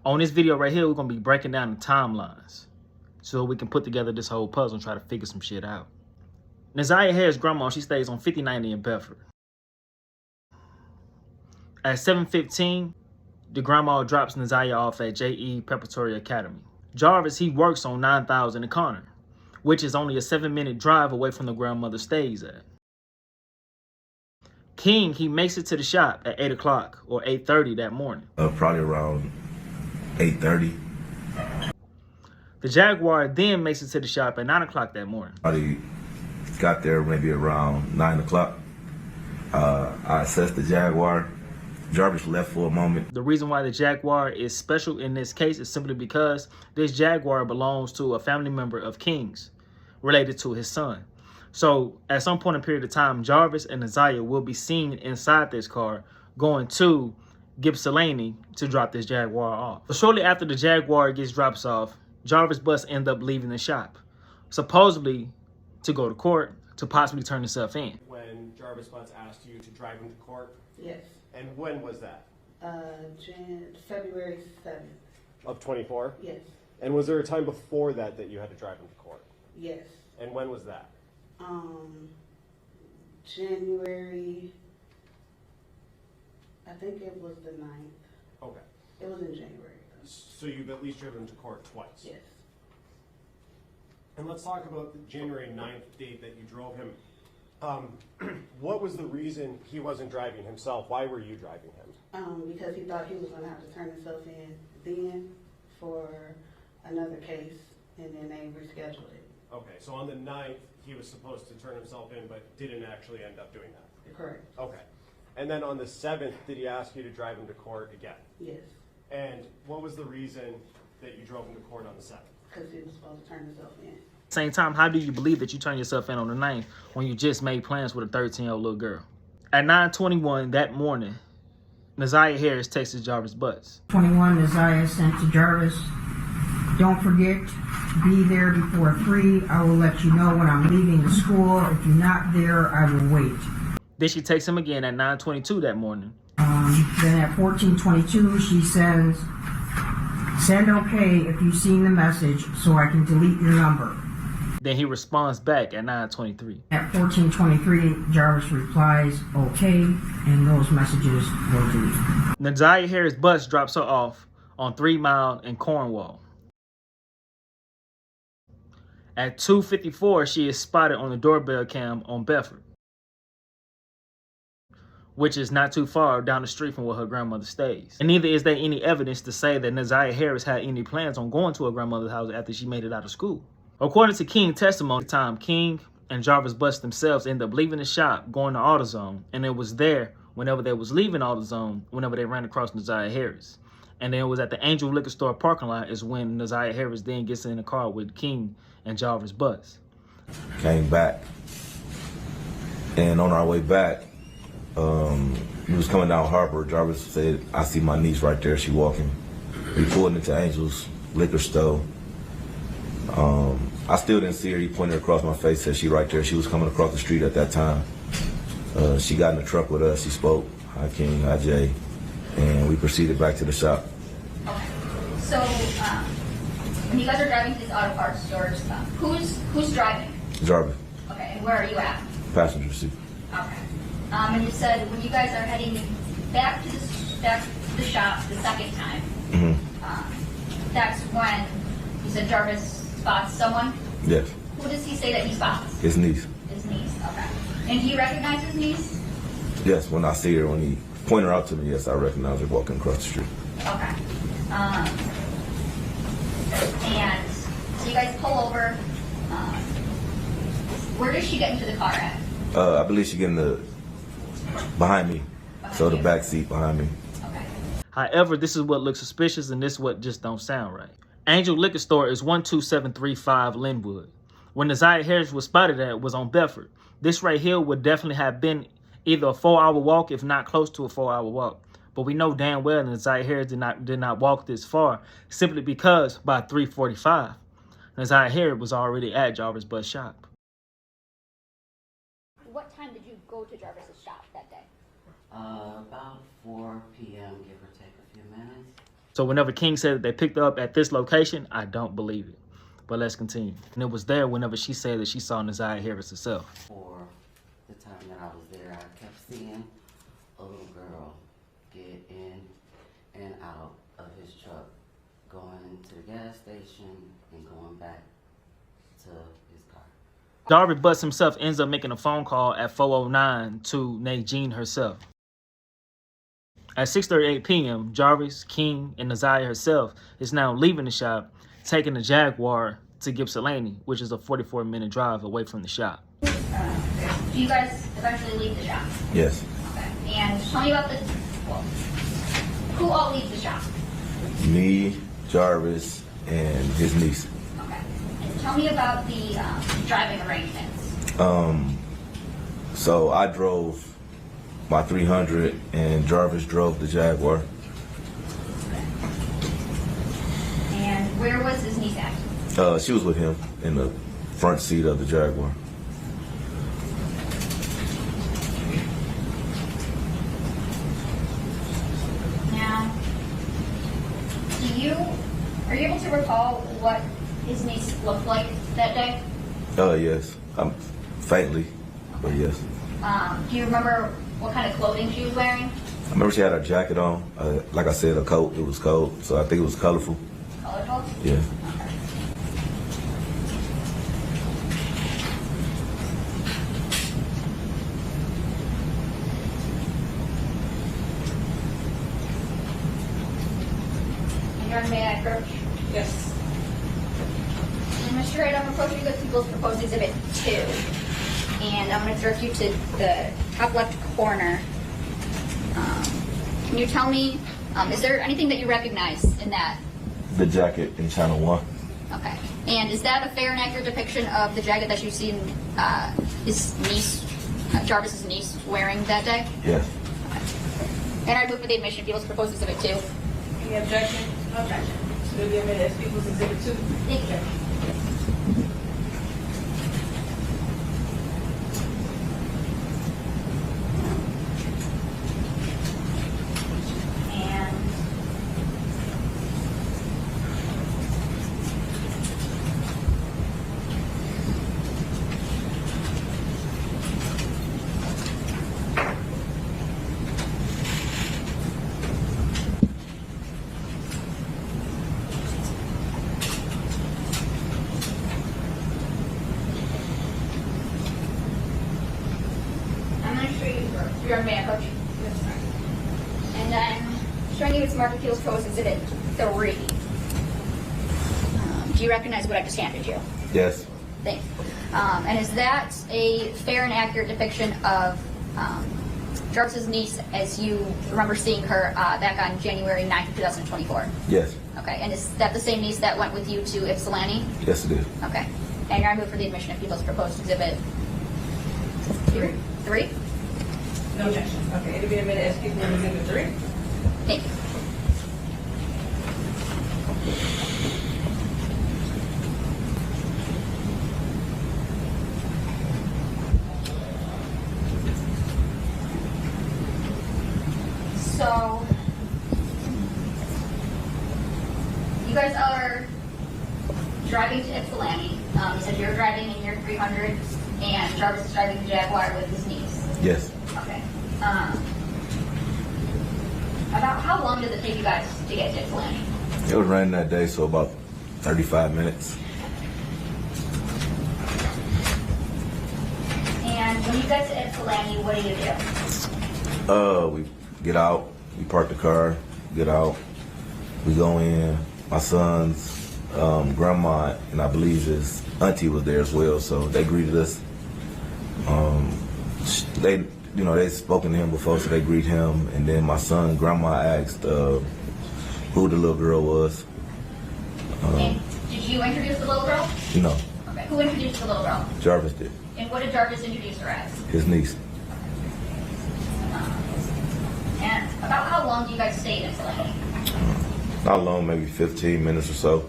On this video right here, we're going to be breaking down the timelines so we can put together this whole puzzle and try to figure some shit out. Naziah Harris' grandma, she stays on 5090 in Bedford. At 7:15, the grandma drops Naziah off at J.E. Preparatory Academy. Jarvis, he works on 9000 in Connor, which is only a 7-minute drive away from the grandmother stays at. King, he makes it to the shop at 8 o'clock or 8:30 that morning. Probably around 8:30. The Jaguar then makes it to the shop at 9 o'clock that morning. Probably got there maybe around 9 o'clock. I assessed the Jaguar. Jarvis left for a moment. The reason why the Jaguar is special in this case is simply because this Jaguar belongs to a family member of King's, related to his son. So at some point in a period of time, Jarvis and Naziah will be seen inside this car going to Gippsland to drop this Jaguar off. So shortly after the Jaguar gets dropped off, Jarvis Bus ends up leaving the shop, supposedly to go to court to possibly turn himself in. When Jarvis Butts asked you to drive him to court? Yes. And when was that? February 7th. Of 24? Yes. And was there a time before that that you had to drive him to court? Yes. And when was that? January, I think it was the 9th. Okay. It was in January. So you've at least driven him to court twice? Yes. And let's talk about the January 9th date that you drove him. What was the reason he wasn't driving himself? Why were you driving him? Because he thought he was going to have to turn himself in then for another case, and then they rescheduled it. Okay, so on the 9th, he was supposed to turn himself in, but didn't actually end up doing that? Correct. Okay. And then on the 7th, did he ask you to drive him to court again? Yes. And what was the reason that you drove him to court on the 7th? Because he was supposed to turn himself in. Same time, how do you believe that you turn yourself in on the 9th when you just made plans with a 13-year-old little girl? At 9:21 that morning, Naziah Harris texted Jarvis Butts. 21, Naziah sent to Jarvis, "Don't forget to be there before 3. I will let you know when I'm leaving the school. If you're not there, I will wait." Then she texts him again at 9:22 that morning. Then at 14:22, she sends, "Send okay if you've seen the message so I can delete your number." Then he responds back at 9:23. At 14:23, Jarvis replies, "Okay," and those messages were deleted. Naziah Harris' bus drops her off on 3 Mile in Cornwall. At 2:54, she is spotted on the doorbell cam on Bedford, which is not too far down the street from where her grandmother stays. And neither is there any evidence to say that Naziah Harris had any plans on going to her grandmother's house after she made it out of school. According to King's testimony, at the time, King and Jarvis Butts themselves ended up leaving the shop, going to AutoZone, and it was there whenever they was leaving AutoZone, whenever they ran across Naziah Harris. And then it was at the Angel Liquor Store parking lot is when Naziah Harris then gets in the car with King and Jarvis Butts. Came back, and on our way back, we was coming down Harbor. Jarvis said, "I see my niece right there. She walking." We pulled into Angel's Liquor Store. I still didn't see her. He pointed across my face, said she right there. She was coming across the street at that time. She got in the truck with us. She spoke, "Hi King, hi Jay," and we proceeded back to the shop. Okay. So when you guys are driving to these auto parts stores, who's driving? Jarvis, Okay, and where are you at? passenger seat. Okay. And you said when you guys are heading back to the shop the second time, that's when you said Jarvis spots someone? Yes. Who does he say that he spots? His niece. His niece, okay. And do you recognize his niece? Yes, when I see her, when he pointed her out to me, yes, I recognize her walking across the street. Okay. And so you guys pull over. Where does she get into the car at? I believe she getting behind me, so the back seat behind me. Okay. However, this is what looks suspicious and this is what just don't sound right. Angel Liquor Store is 12735 Linwood. Where Naziah Harris was spotted at was on Bedford. This right here would definitely have been either a 4-hour walk, if not close to a 4-hour walk. But we know damn well Naziah Harris did not walk this far, simply because by 3:45, Naziah Harris was already at Jarvis Bus shop. What time did you go to Jarvis's shop that day? About 4 p.m., give or take a few minutes. So whenever King said that they picked her up at this location, I don't believe it. But let's continue. And it was there whenever she said that she saw Neziah Harris herself. For the time that I was there, I kept seeing a little girl get in and out of his truck, going to the gas station and going back to his car. Jarvis Butts himself ends up making a phone call at 4:09 to Nadine herself. At 6:38 p.m., Jarvis, King, and Neziah herself is now leaving the shop, taking the Jaguar to Gippsland, which is a 44-minute drive away from the shop. Do you guys eventually leave the shop? Yes. Okay. And tell me about who all leaves the shop? Me, Jarvis, and his niece. Okay. And tell me about the driving arrangements. So I drove my 300 and Jarvis drove the Jaguar. And where was his niece at? She was with him in the front seat of the Jaguar. Now, are you able to recall what his niece looked like that day? Yes. Faintly, but yes. Do you remember what kind of clothing she was wearing? I remember she had a jacket on. Like I said, a coat. It was cold, so I think it was colorful. Colorful? Yeah. Okay. And you're may I approach? Yes. And Mr. Wright, I'm approaching the People's Proposed Exhibit 2. And I'm going to direct you to the top left corner. Can you tell me, is there anything that you recognize in that? The jacket in Channel 1. Okay. And is that a fair and accurate depiction of the jacket that you've seen his niece, Jarvis's niece, wearing that day? Yes. And I move for the admission of People's Proposed Exhibit 2. Any objection? Objection. We'll give it as People's Exhibit 2. Thank you. And I'm going to show you your man approach. And I'm showing you its marked Appeals Proposed Exhibit 3. Do you recognize what I just handed you? Yes. Thanks. And is that a fair and accurate depiction of Jarvis's niece as you remember seeing her back on January 9th, 2024? Yes. Okay. And is that the same niece that went with you to Ypsilanti? Yes, it is. Okay. And I move for the admission of People's Proposed Exhibit 3. No objection. Okay, it'll be admitted as People's Exhibit 3. Thank you. So, you guys are driving to Ypsilanti. You said you're driving in your 300, and Jarvis is driving the Jaguar with his niece. Yes. Okay. About how long does it take you guys to get to Ypsilanti? It was raining that day, so about 35 minutes. And when you get to Ypsilanti, what do you do? We get out, we park the car, get out, we go in. My son's grandma and I believe his auntie was there as well, so they greeted us. They spoken to him before, so they greeted him. And then my son, grandma asked who the little girl was. And did you introduce the little girl? No, Okay. Who introduced the little girl? Jarvis did. And what did Jarvis introduce her as? His niece. And about how long do you guys stay in Ypsilanti? Not long, maybe 15 minutes or so.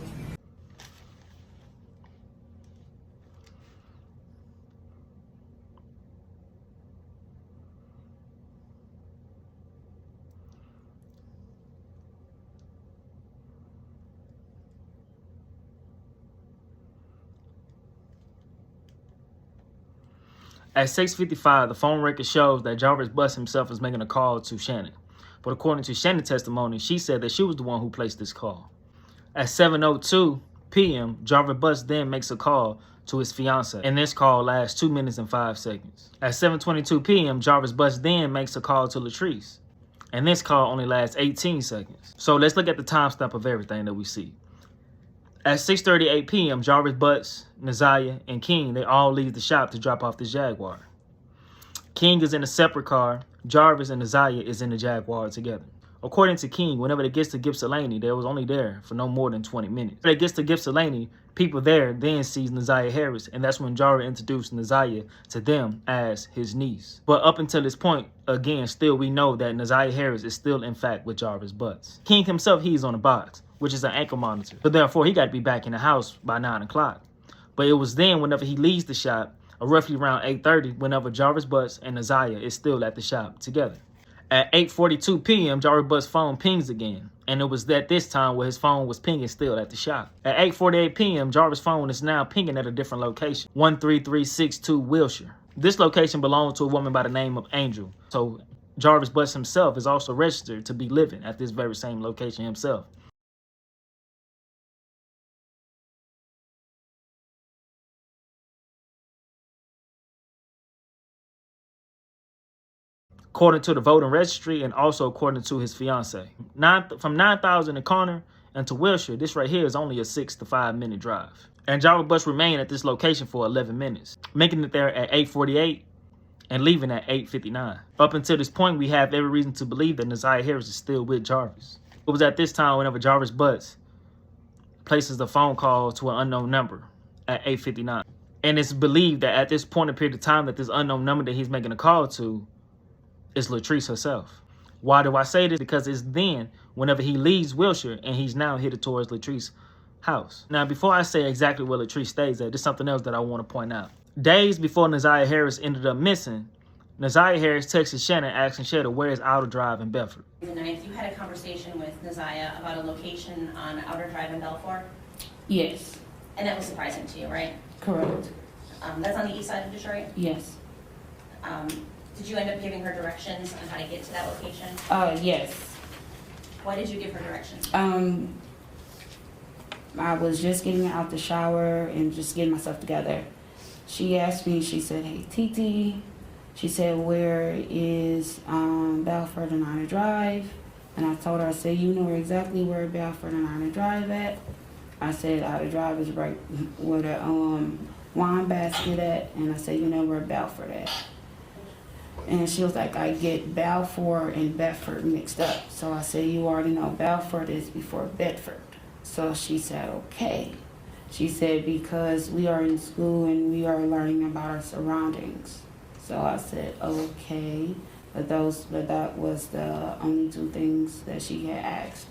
At 6:55, the phone record shows that Jarvis Butts himself is making a call to Shannon. But according to Shannon's testimony, she said that she was the one who placed this call. At 7:02 p.m., Jarvis Butts then makes a call to his fiancée, and this call lasts 2 minutes and 5 seconds. At 7:22 p.m., Jarvis Butts then makes a call to Latrice, and this call only lasts 18 seconds. So let's look at the timestamp of everything that we see. At 6:38 p.m., Jarvis Butts, Naziah, and King, they all leave the shop to drop off the Jaguar. King is in a separate car. Jarvis and Naziah is in the Jaguar together. According to King, whenever they gets to Gippsland, they was only there for no more than 20 minutes. When they gets to Gippsland, people there then sees Naziah Harris, and that's when Jarvis introduced Naziah to them as his niece. But up until this point, again, still we know that Naziah Harris is still in fact with Jarvis Butts. King himself, he's on a box, which is an ankle monitor. So therefore, he got to be back in the house by 9 o'clock. But it was then whenever he leaves the shop, roughly around 8:30, whenever Jarvis Butts and Naziah is still at the shop together. At 8:42 p.m., Jarvis Butts' phone pings again, and it was at this time where his phone was pinging still at the shop. At 8:48 p.m., Jarvis' phone is now pinging at a different location, 13362 Wilshire. This location belongs to a woman by the name of Angel, so Jarvis Butts himself is also registered to be living at this very same location himself. According to the voting registry and also according to his fiancée. From 9,000 in Connor and to Wilshire, this right here is only a 6 to 5 minute drive. And Jarvis Butts remained at this location for 11 minutes, making it there at 8:48 and leaving at 8:59. Up until this point, we have every reason to believe that Naziah Harris is still with Jarvis. It was at this time whenever Jarvis Butts places the phone call to an unknown number at 8:59. And it's believed that at this point in period of time that this unknown number that he's making a call to is Latrice herself. Why do I say this? Because it's then whenever he leaves Wilshire and he's now headed towards Latrice's house. Now, before I say exactly where Latrice stays at, there's something else that I want to point out. Days before Naziah Harris ended up missing, Naziah Harris texted Shannon asking Shannon where is Outer Drive in Bedford. The 9th, you had a conversation with Naziah about a location on Outer Drive in Belfort, Yes, and that was surprising to you, right? correct. That's on the east side of Detroit. Yes. Did you end up giving her directions on how to get to that location? Yes. Why did you give her directions? I was just getting out the shower and just getting myself together. She asked me, she said, "Hey, Titi," she said, "where is Belford and Outer Drive?" And I told her, I said, "You know exactly where Belford and Outer Drive at." I said, "Outer Drive is right where the wine basket at." And I said, "You know where Belford at?" And she was like, "I get Balfour and Bedford mixed up." So I said, "You already know Balford is before Bedford." So she said, "Okay." She said, "Because we are in school and we are learning about our surroundings." So I said, "Okay." But that was the only two things that she had asked,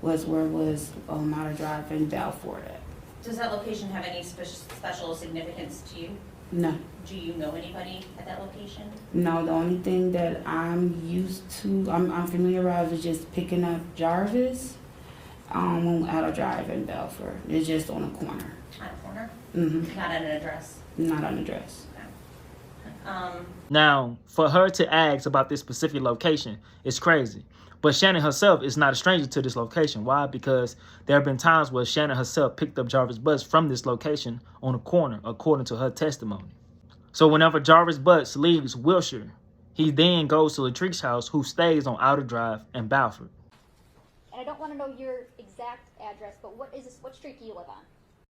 was where was Outer Drive and Balfour at. Does that location have any special significance to you? No. Do you know anybody at that location? No, the only thing that I'm used to, I'm familiarized with just picking up Jarvis on Outer Drive in Belfort. It's just on a corner. On a corner? Mm-hmm. Not at an address? Not on the address. Okay. Now, for her to ask about this specific location is crazy. But Shannon herself is not a stranger to this location. Why? Because there have been times where Shannon herself picked up Jarvis Butts from this location on a corner, according to her testimony. So whenever Jarvis Butts leaves Wilshire, he then goes to Latrice's house, who stays on Outer Drive in Balford. And I don't want to know your exact address, but what street do you live on?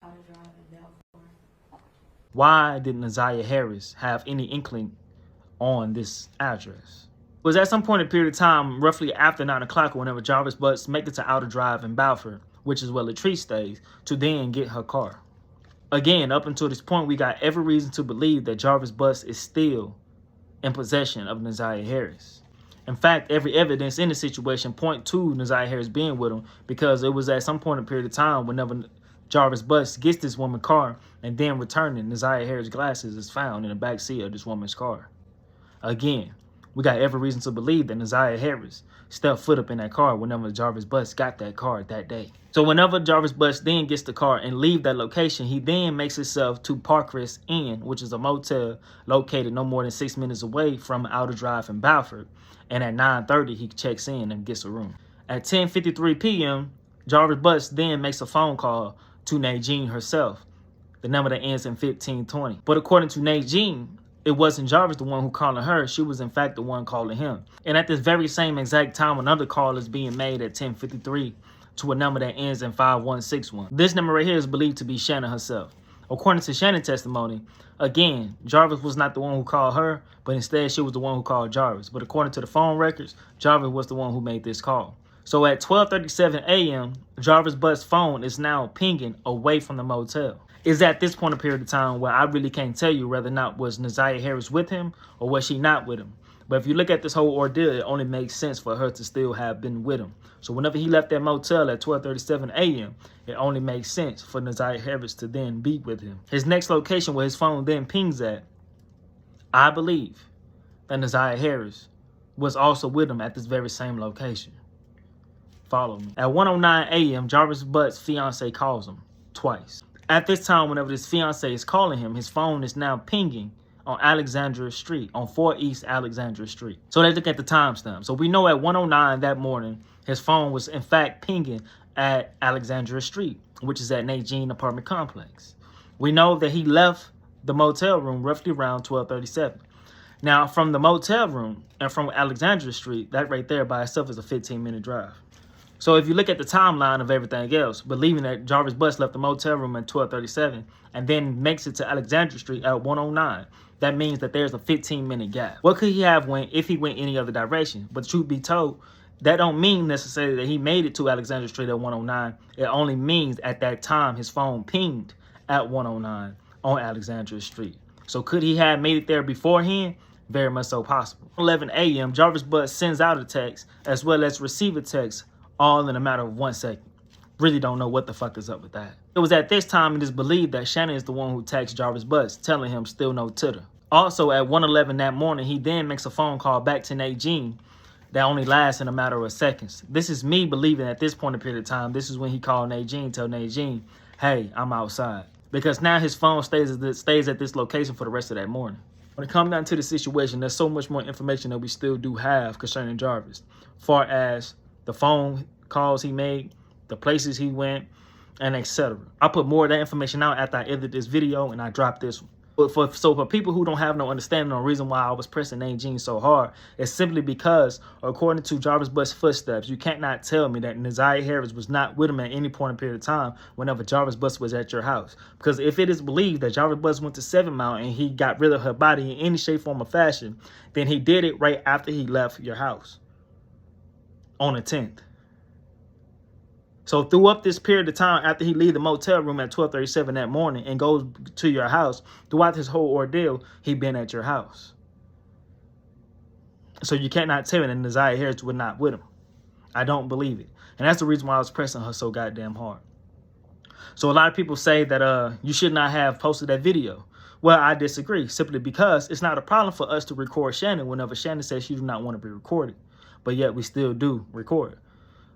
Outer Drive in Belfort. Why did Naziah Harris have any inkling on this address? It was at some point in a period of time, roughly after 9 o'clock, whenever Jarvis Butts make it to Outer Drive in Balford, which is where Latrice stays, to then get her car. Again, up until this point, we got every reason to believe that Jarvis Butts is still in possession of Naziah Harris. In fact, every evidence in the situation point to Naziah Harris being with him, because it was at some point in a period of time whenever Jarvis Butts gets this woman's car and then returning, Naziah Harris' glasses is found in the back seat of this woman's car. Again, We got every reason to believe that Naziah Harris stepped foot up in that car whenever Jarvis Butts got that car that day. So whenever Jarvis Butts then gets the car and leave that location, he then makes himself to Parkrest Inn, which is a motel located no more than 6 minutes away from Outer Drive in Balford. And at 9:30, he checks in and gets a room. At 10:53 p.m., Jarvis Butts then makes a phone call to Nadine herself, the number that ends in 1520. But according to Nadine, it wasn't Jarvis the one who calling her. She was in fact the one calling him. And at this very same exact time, another call is being made at 10:53 to a number that ends in 5161. This number right here is believed to be Shannon herself. According to Shannon's testimony, again, Jarvis was not the one who called her, but instead she was the one who called Jarvis. But according to the phone records, Jarvis was the one who made this call. So at 12:37 a.m., Jarvis Butts' phone is now pinging away from the motel. Is at this point a period of time where I really can't tell you whether or not was Naziah Harris with him or was she not with him. But if you look at this whole ordeal, it only makes sense for her to still have been with him. So whenever he left that motel at 12:37 a.m., it only makes sense for Naziah Harris to then be with him. His next location where his phone then pings at, I believe that Naziah Harris was also with him at this very same location. Follow me. At 1:09 a.m., Jarvis Butts' fiance calls him twice. At this time, whenever his fiance is calling him, his phone is now pinging on Alexandria Street, on 4 East Alexandria Street. So they look at the timestamp. So we know at 1:09 that morning, his phone was in fact pinging at Alexandria Street, which is at Nadine apartment complex. We know that he left the motel room roughly around 12:37. Now, from the motel room and from Alexandria Street, that right there by itself is a 15-minute drive. So if you look at the timeline of everything else, believing that Jarvis Butts left the motel room at 12:37 and then makes it to Alexandria Street at 1:09, that means that there's a 15-minute gap. What could he have went if he went any other direction? But truth be told, that don't mean necessarily that he made it to Alexandria Street at 1:09. It only means at that time his phone pinged at 1:09 on Alexandria Street. So could he have made it there beforehand? Very much so possible. 11 a.m., Jarvis Butts sends out a text as well as receive a text all in a matter of 1 second. Really don't know what the fuck is up with that. It was at this time it is believed that Shannon is the one who texts Jarvis Butts, telling him still no titter. Also at 1:11 that morning, he then makes a phone call back to Nadine that only lasts in a matter of seconds. This is me believing at this point in period of time, this is when he called Nadine, tell Nadine, hey, I'm outside. Because now his phone stays at this location for the rest of that morning. When it comes down to the situation, there's so much more information that we still do have concerning Jarvis. Far as the phone calls he made, the places he went, and etc. I'll put more of that information out after I edit this video and I drop this one. But for people who don't have no understanding or reason why I was pressing Nadine so hard, it's simply because, according to Jarvis Butts' footsteps, you can't not tell me that Naziah Harris was not with him at any point in period of time whenever Jarvis Butts was at your house. Because if it is believed that Jarvis Butts went to 7 Mile and he got rid of her body in any shape, form, or fashion, then he did it right after he left your house on the 10th. So throughout this period of time, after he leave the motel room at 12:37 that morning and goes to your house, throughout this whole ordeal, he been at your house. So you cannot tell me that Naziah Harris was not with him. I don't believe it. And that's the reason why I was pressing her so goddamn hard. So a lot of people say that you should not have posted that video. Well, I disagree, simply because it's not a problem for us to record Shannon whenever Shannon says she do not want to be recorded. But yet we still do record.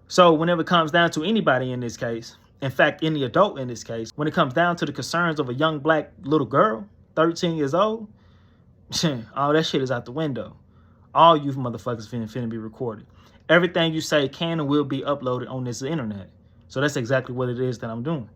So whenever it comes down to anybody in this case, in fact, any adult in this case, when it comes down to the concerns of a young black little girl, 13 years old, all that shit is out the window. All you motherfuckers finna be recorded. Everything you say can and will be uploaded on this internet. So that's exactly what it is that I'm doing.